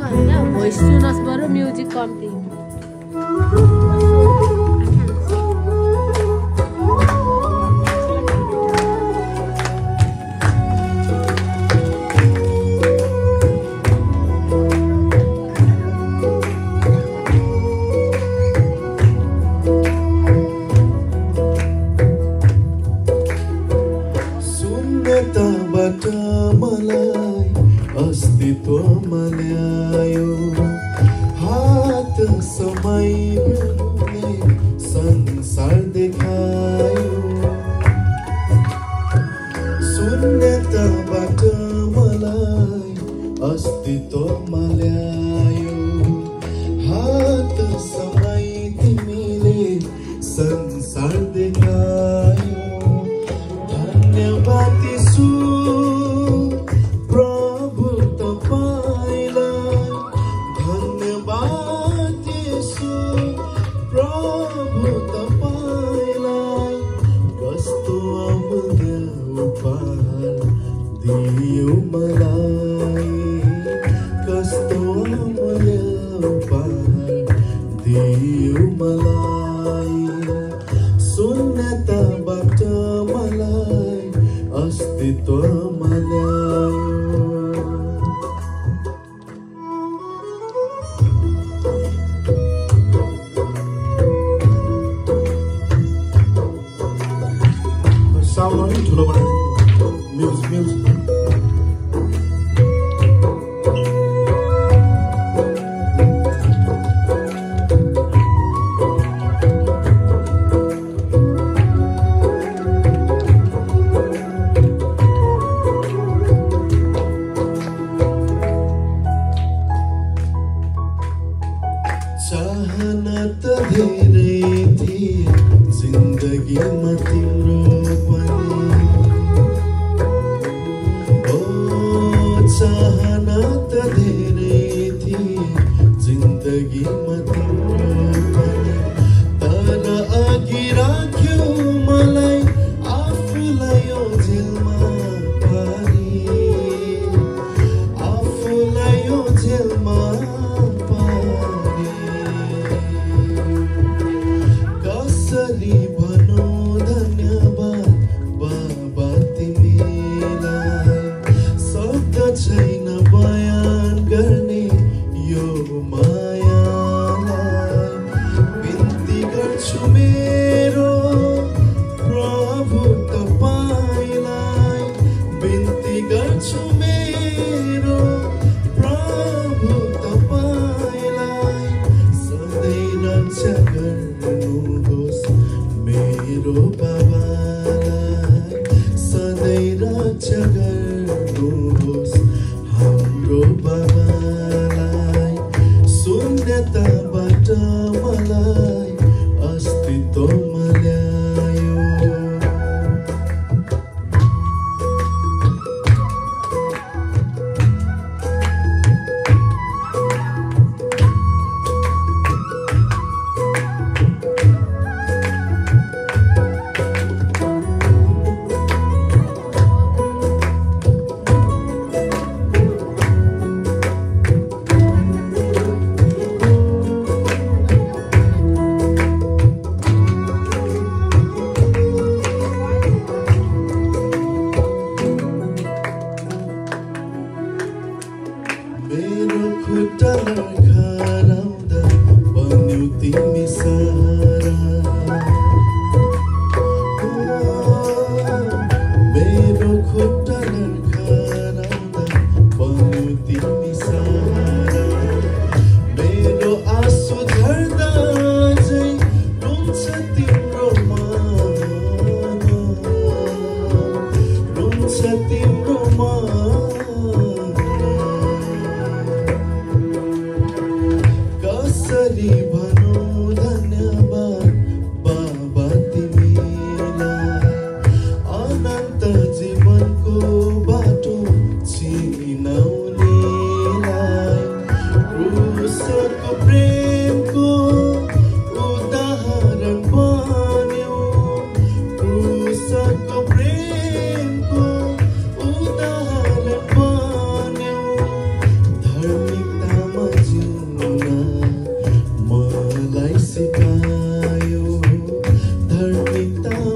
होइन भोइस सुनस बरु म्युजिक कम्ती शून्यताबाट मलाई अस्तित्वमा ल्यायो हात समाई संसार देखायो शून्यताबाट मलाई अस्तित्वमा ल्यायो हात समाई तिमीले संसार देखायो धन्यवाद यीशु प्रभु तपाईलाई धन्यवाद यीशु प्रभु तपाईलाई कस्तो अमूल्य उपहार दियो मलाई कस्तो अमूल्य उपहार दियो मलाई शून्यताबाट मलाई अस्तित्वमा ल्यायो साउन्ड अलि ठुलो बनाइदिनु म्युजिक चाहना त धेरै थिए जिन्दगीमा तिम्रो पनि ओ चाहना त धेरै थिए जिन्दगीमा तिम्रो पनि तर अघि राख्यो मलाई आफूलाई यो जेलमा पारी आफूलाई यो जेलमा कसरी भनौँ धन्यवाद बाबा तिमीलाई शब्द छैन बयान गर्ने यो मायालाई बिन्ती गर्छु मेरो प्रभु तपाईलाई बिन्ती गर्छु मेरो प्रभु तपाईलाई सधैँ रक्षा गर्नुहोस् मेरो बाबालाई सधैँ रक्षा गर्नुहोस् हाम्रो बाबालाई शून्यताबाट मलाई अस्तित्वमा ल्यायो मेरो खुट्टा लड्खराउँदा बन्यौ तिमी सहारा मेरो खुट्टा लड्खराउँदा बन्यौ तिमी सहारा मेरो आँसु झर्दा चाहिँ रुन्छ तिम्रो मन रुन्छ तिम्रो मन स्मिता